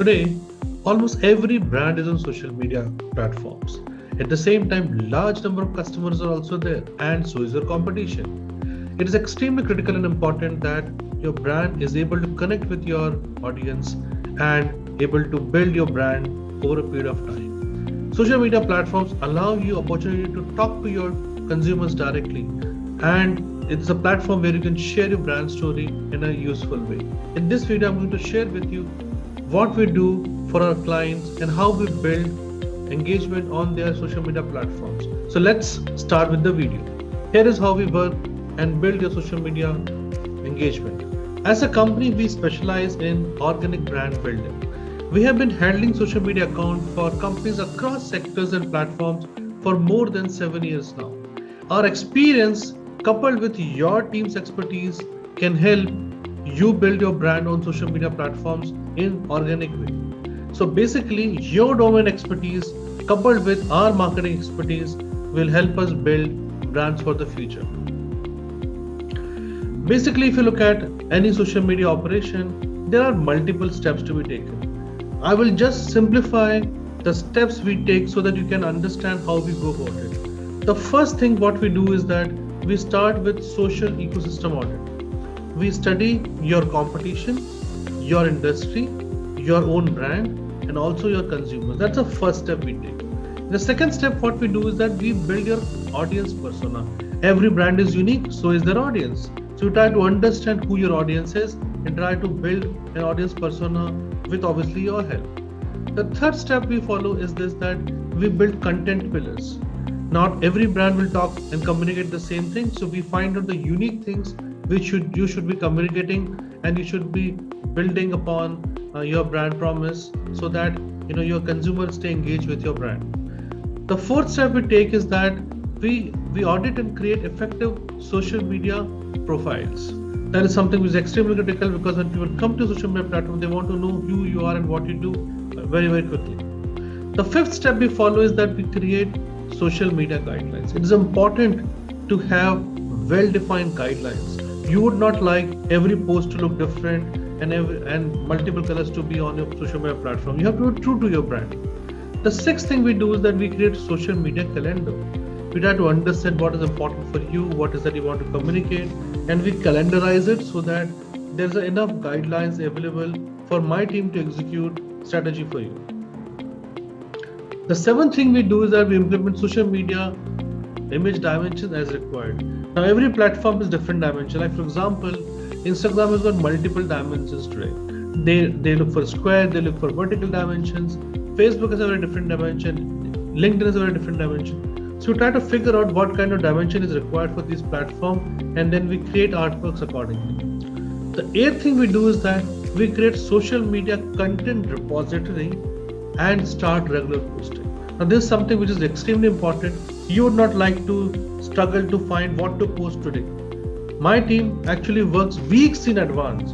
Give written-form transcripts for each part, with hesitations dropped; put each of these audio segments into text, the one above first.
Today, almost every brand is on social media platforms. At the same time, large number of customers are also there, and so is your competition. It is extremely critical and important that your brand is able to connect with your audience and able to build your brand over a period of time. Social media platforms allow you opportunity to talk to your consumers directly, and it's a platform where you can share your brand story in a useful way. In this video, I'm going to share with you what we do for our clients and how we build engagement on their social media platforms. So let's start with the video. Here is how we work and build your social media engagement. As a company, we specialize in organic brand building. We have been handling social media accounts for companies across sectors and platforms for more than 7 years now. Our experience coupled with your team's expertise can help you build your brand on social media platforms in organic way. So basically, your domain expertise coupled with our marketing expertise will help us build brands for the future. Basically, if you look at any social media operation, there are multiple steps to be taken. I will just simplify the steps we take so that you can understand how we go about it. The first thing what we do is that we start with social ecosystem audit. We study your competition, your industry, your own brand, and also your consumers. That's the first step we take. The second step what we do is that we build your audience persona. Every brand is unique, so is their audience. So you try to understand who your audience is and try to build an audience persona with obviously your help. The third step we follow is this, that we build content pillars. Not every brand will talk and communicate the same thing, so we find out the unique things which you should be communicating, and you should be building upon your brand promise so that your consumers stay engaged with your brand. The fourth step we take is that we audit and create effective social media profiles. That is something which is extremely critical, because when people come to social media platform, they want to know who you are and what you do very, very quickly. The fifth step we follow is that we create social media guidelines. It is important to have well-defined guidelines. You would not like every post to look different and multiple colors to be on your social media platform. You have to be true to your brand. The sixth thing we do is that we create social media calendar. We try to understand what is important for you, what is that you want to communicate, and we calendarize it so that there's enough guidelines available for my team to execute strategy for you. The seventh thing we do is that we implement social media image dimensions as required. Now every platform is different dimension. Like for example, Instagram has got multiple dimensions today. They look for square, they look for vertical dimensions. Facebook has a very different dimension. LinkedIn has a very different dimension. So we try to figure out what kind of dimension is required for this platform, and then we create artworks accordingly. The eighth thing we do is that we create social media content repository and start regular posting. Now this is something which is extremely important. You would not like to struggle to find what to post today. My team actually works weeks in advance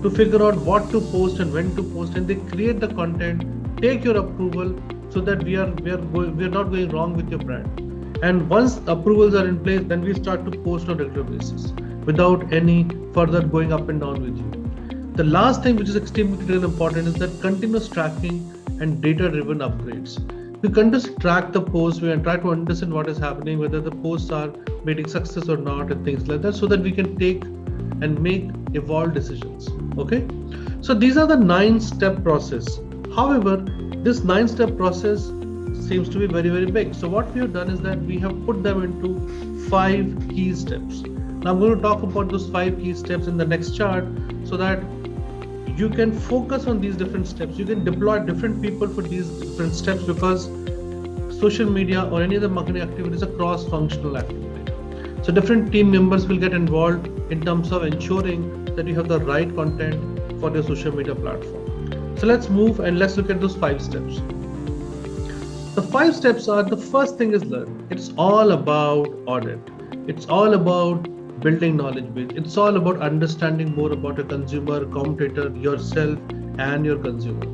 to figure out what to post and when to post, and they create the content, take your approval so that we are not going wrong with your brand. And once approvals are in place, then we start to post on a regular basis without any further going up and down with you. The last thing which is extremely critical and important is that continuous tracking and data-driven upgrades. We continuously track the posts, we try to understand what is happening, whether the posts are meeting success or not, and things like that, so that we can take and make evolved decisions. Okay, so these are the 9-step process. However, this 9-step process seems to be very, very big. So what we have done is that we have put them into 5 key steps. Now I'm going to talk about those 5 key steps in the next chart so that you can focus on these different steps. You can deploy different people for these different steps, because social media or any other marketing activity is a cross-functional activity. So different team members will get involved in terms of ensuring that you have the right content for your social media platform. So let's move and let's look at those 5 steps. The 5 steps are, the first thing is learn. It's all about audit. It's all about building knowledge base. It's all about understanding more about your consumer, competitor, yourself, and your consumer.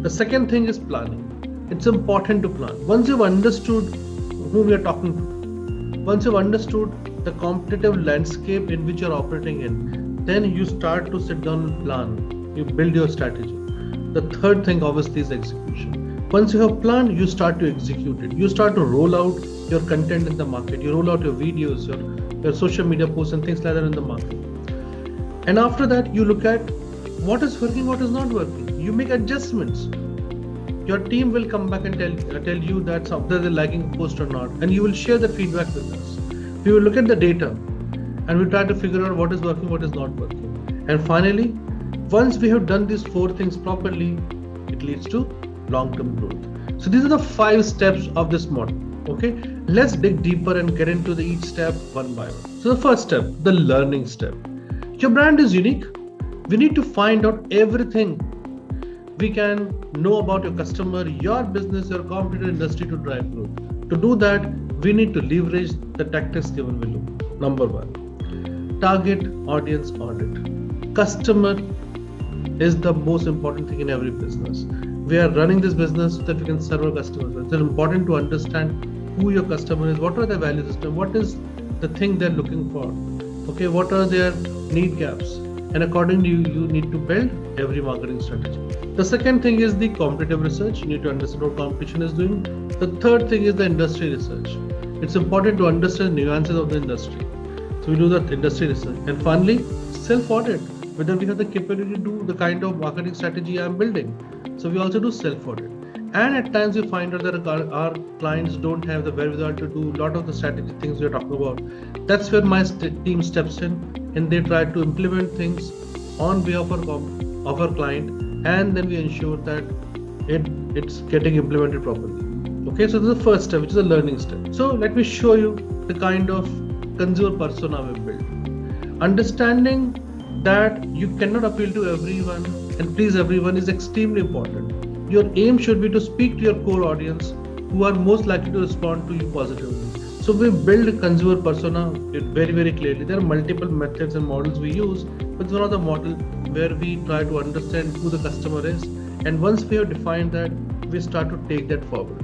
The second thing is planning. It's important to plan. Once you've understood whom you're talking to, once you've understood the competitive landscape in which you're operating in, then you start to sit down and plan. You build your strategy. The third thing obviously is execution. Once you have planned, you start to execute it. You start to roll out your content in the market. You roll out your videos, your social media posts and things like that in the market. And after that, you look at what is working, what is not working. You make adjustments. Your team will come back and tell you that they're liking a post or not, and you will share the feedback with us. We will look at the data and we try to figure out what is working, what is not working. And finally, once we have done these 4 things properly, it leads to long-term growth. So these are the 5 steps of this model. Okay, let's dig deeper and get into each step one by one. So the first step, the learning step. Your brand is unique. We need to find out everything we can know about your customer, your business, your competitor industry to drive growth. To do that, we need to leverage the tactics given below. Number 1, target audience audit. Customer is the most important thing in every business. We are running this business so that we can serve our customers. It's important to understand who your customer is, what are their value system, what is the thing they're looking for, okay, what are their need gaps, and accordingly you need to build every marketing strategy. The second thing is the competitive research. You need to understand what competition is doing. The third thing is the industry research. It's important to understand nuances of the industry. So we do the industry research. And finally, self-audit, whether we have the capability to do the kind of marketing strategy I'm building. So we also do self-audit. And at times we find out that our clients don't have the wherewithal to do a lot of the strategic things we're talking about. That's where my team steps in and they try to implement things on behalf of our client, and then we ensure that it's getting implemented properly. Okay, so this is the first step, which is a learning step. So let me show you the kind of consumer persona we've built. Understanding that you cannot appeal to everyone and please everyone is extremely important. Your aim should be to speak to your core audience who are most likely to respond to you positively. So we build a consumer persona very, very clearly. There are multiple methods and models we use, but it's one of the models where we try to understand who the customer is. And once we have defined that, we start to take that forward.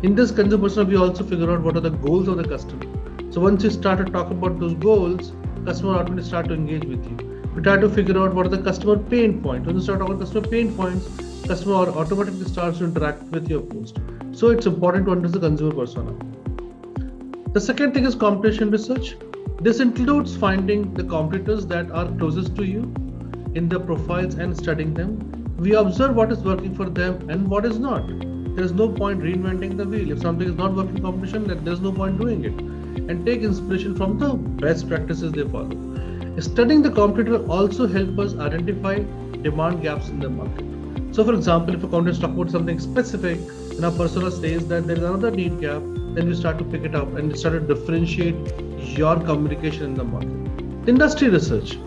In this consumer persona, we also figure out what are the goals of the customer. So once you start to talk about those goals, customer automatically start to engage with you. We try to figure out what are the customer pain points. When you start talking about customer pain points, customer automatically starts to interact with your post. So it's important to understand the consumer persona. The second thing is competition research. This includes finding the competitors that are closest to you in their profiles and studying them. We observe what is working for them and what is not. There's no point reinventing the wheel. If something is not working in competition, then there's no point doing it. And take inspiration from the best practices they follow. Studying the competitor also helps us identify demand gaps in the market. So for example, if a competitor is talking about something specific and our persona says that there is another need gap, then we start to pick it up and start to differentiate your communication in the market. Industry research.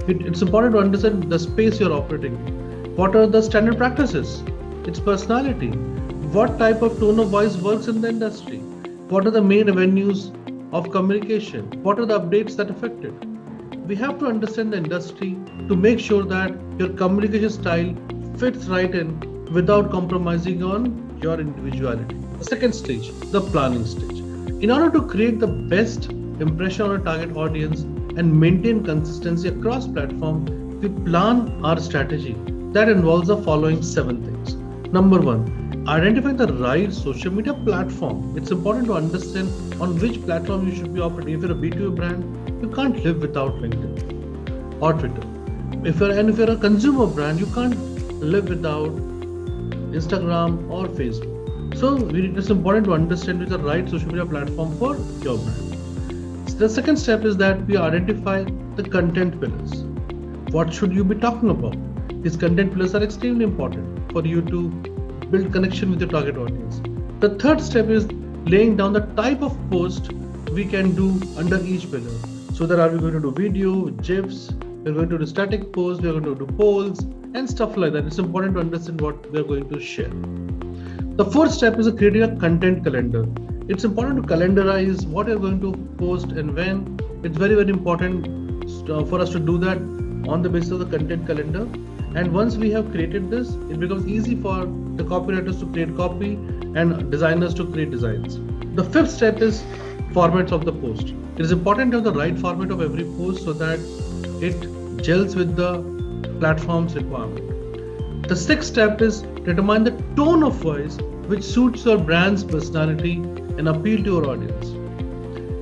It's important to understand the space you're operating in. What are the standard practices? Its personality. What type of tone of voice works in the industry? What are the main avenues of communication? What are the updates that affect it? We have to understand the industry to make sure that your communication style fits right in without compromising on your individuality. The second stage, the planning stage. In order to create the best impression on a target audience and maintain consistency across platforms, we plan our strategy that involves the following 7 things. Number 1, identifying the right social media platform. It's important to understand on which platform you should be operating. If you're a B2B brand, you can't live without LinkedIn or Twitter. If you're a consumer brand, you can't live without Instagram or Facebook. So it's important to understand which is the right social media platform for your brand. The second step is that we identify the content pillars. What should you be talking about? These content pillars are extremely important for you to build connection with your target audience. The third step is laying down the type of post we can do under each pillar. So that are we going to do video, GIFs, we're going to do static posts, we're going to do polls and stuff like that. It's important to understand what we're going to share. The fourth step is creating a content calendar. It's important to calendarize what you're going to post and when. It's very, very important for us to do that on the basis of the content calendar. And once we have created this, it becomes easy for the copywriters to create copy and designers to create designs. The fifth step is formats of the post. It is important to have the right format of every post so that it gels with the platform's requirement. The sixth step is determine the tone of voice which suits your brand's personality and appeal to your audience.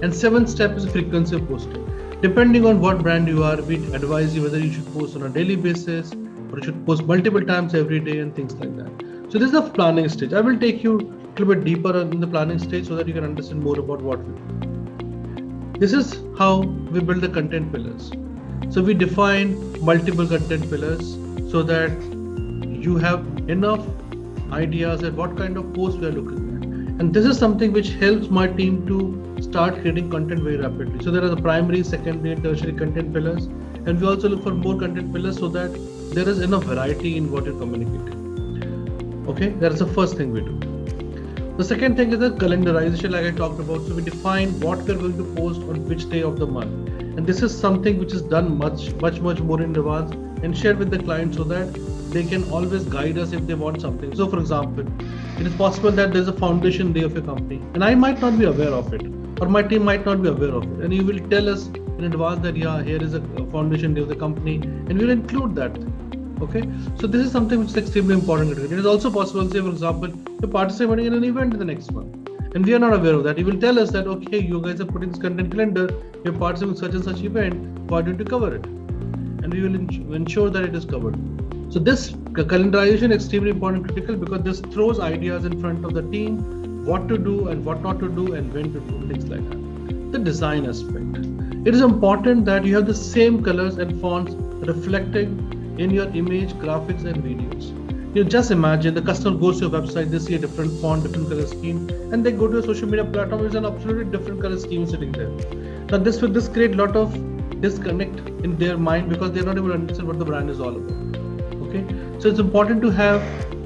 And seventh step is frequency of posting. Depending on what brand you are, we advise you whether you should post on a daily basis or you should post multiple times every day and things like that. So this is the planning stage. I will take you a little bit deeper in the planning stage so that you can understand more about what we do. This is how we build the content pillars. So we define multiple content pillars so that you have enough ideas at what kind of post we are looking at. And this is something which helps my team to start creating content very rapidly. So there are the primary, secondary, and tertiary content pillars. And we also look for more content pillars so that there is enough variety in what you're communicating. Okay, that is the first thing we do. The second thing is the calendarization, like I talked about. So we define what we're going to post on which day of the month. And this is something which is done much more in advance and shared with the client so that they can always guide us if they want something. So for example, it is possible that there's a foundation day of your company and I might not be aware of it, or my team might not be aware of it. And you will tell us in advance that, yeah, here is a foundation day of the company, and we'll include that. Okay, so this is something which is extremely important. It is also possible, say for example, you're participating in an event in the next month and we are not aware of that. You will tell us that, okay, you guys are putting this content calendar, you're participating in such and such event, why don't you cover it? And we will ensure that it is covered. So this calendarization is extremely important and critical because this throws ideas in front of the team, what to do and what not to do and when to do, things like that. The design aspect. It is important that you have the same colors and fonts reflecting in your image, graphics and videos. You just imagine the customer goes to your website, they see a different font, different color scheme, and they go to a social media platform, there's an absolutely different color scheme sitting there. Now this create a lot of disconnect in their mind because they're not able to understand what the brand is all about. Okay, so it's important to have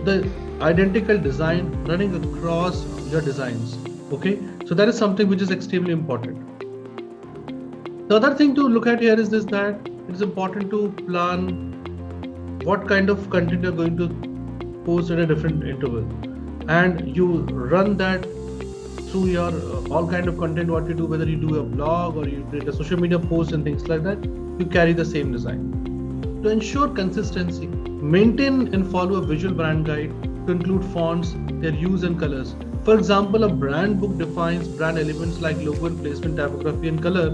the identical design running across your designs. Okay, so that is something which is extremely important. The other thing to look at here is this, that it is important to plan what kind of content you're going to post at a different interval, and you run that through your all kind of content what you do, whether you do a blog or you create a social media post and things like that, you carry the same design. To ensure consistency, maintain and follow a visual brand guide to include fonts, their use and colors. For example, a brand book defines brand elements like logo and placement, typography and color,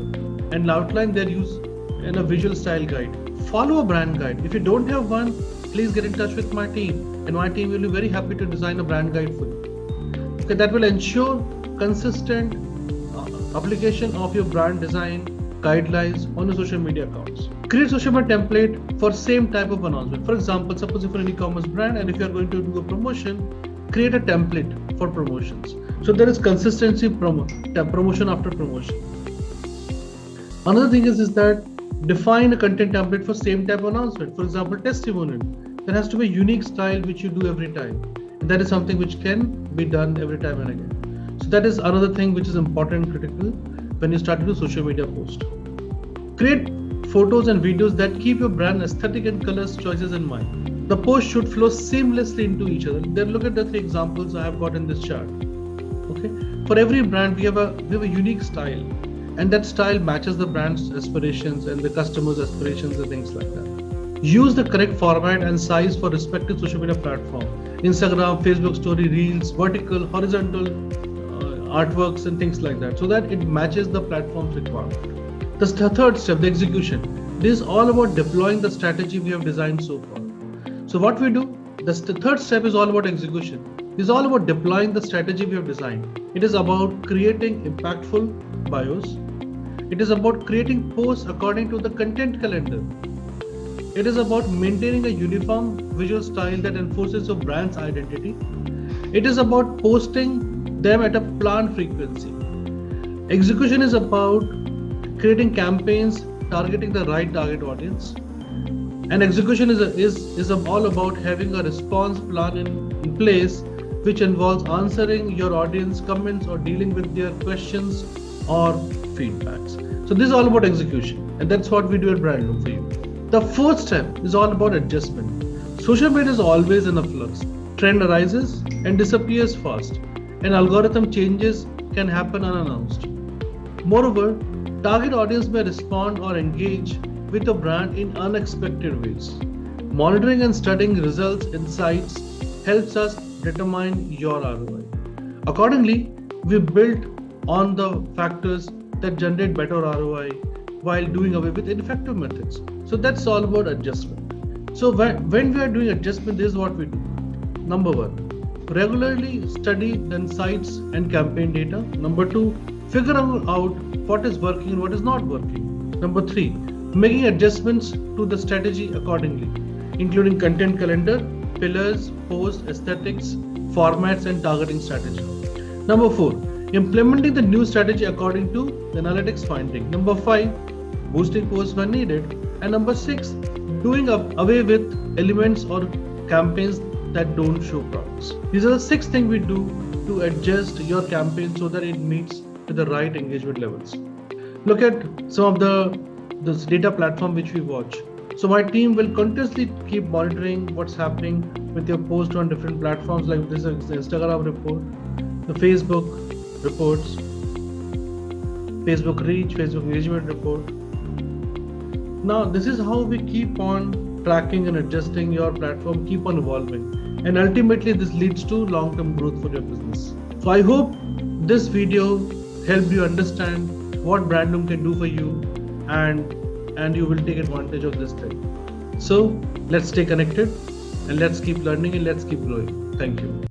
and outline their use in a visual style guide. Follow a brand guide. If you don't have one, please get in touch with my team, and my team will be very happy to design a brand guide for you. Okay, that will ensure consistent application of your brand design guidelines on your social media accounts. Create social media template for same type of announcement. For example, suppose if you're an e-commerce brand and if you're going to do a promotion, create a template for promotions. So there is consistency promotion after promotion. Another thing is that define a content template for same type of announcement. For example, testimonial. There has to be a unique style which you do every time. And that is something which can be done every time and again. So that is another thing which is important and critical when you start to do social media post. Create photos and videos that keep your brand aesthetic and colors choices in mind. The post should flow seamlessly into each other. Then look at the 3 examples I have got in this chart. Okay, for every brand we have a unique style, and that style matches the brand's aspirations and the customer's aspirations and things like that. Use the correct format and size for respective social media platform: Instagram, Facebook story, reels, vertical, horizontal artworks and things like that, so that it matches the platform's requirement. The third step, the execution. This is all about deploying the strategy we have designed so far. So what we do, the third step is all about execution. It is all about deploying the strategy we have designed. It is about creating impactful bios. It is about creating posts according to the content calendar. It is about maintaining a uniform visual style that enforces your brand's identity. It is about posting them at a planned frequency. Execution is about creating campaigns targeting the right target audience. And execution is all about having a response plan in place, which involves answering your audience comments or dealing with their questions or feedbacks. So this is all about execution, and that's what we do at BrandLoom for you. The fourth step is all about adjustment. Social media is always in a flux. Trend arises and disappears fast, and algorithm changes can happen unannounced. Moreover, target audience may respond or engage with a brand in unexpected ways. Monitoring and studying results, insights helps us determine your ROI. Accordingly, we built on the factors that generate better ROI while doing away with ineffective methods. So that's all about adjustment. So when we are doing adjustment, this is what we do. Number one, regularly study the insights and campaign data. Number two, figure out what is working and what is not working. Number three, making adjustments to the strategy accordingly, including content calendar, pillars, posts, aesthetics, formats, and targeting strategy. Number four, implementing the new strategy according to the analytics finding. Number five, boosting posts when needed. And number six, doing away with elements or campaigns that don't show products. These are the 6 things we do to adjust your campaign so that it meets with the right engagement levels. Look at some of this data platform which we watch. So my team will continuously keep monitoring what's happening with your post on different platforms, like this is the Instagram report, the Facebook reports, Facebook reach, Facebook engagement report. Now this is how we keep on tracking and adjusting your platform, keep on evolving. And ultimately this leads to long-term growth for your business. So I hope this video helped you understand what BrandLoom can do for you, and you will take advantage of this thing. So let's stay connected and let's keep learning and let's keep growing. Thank you.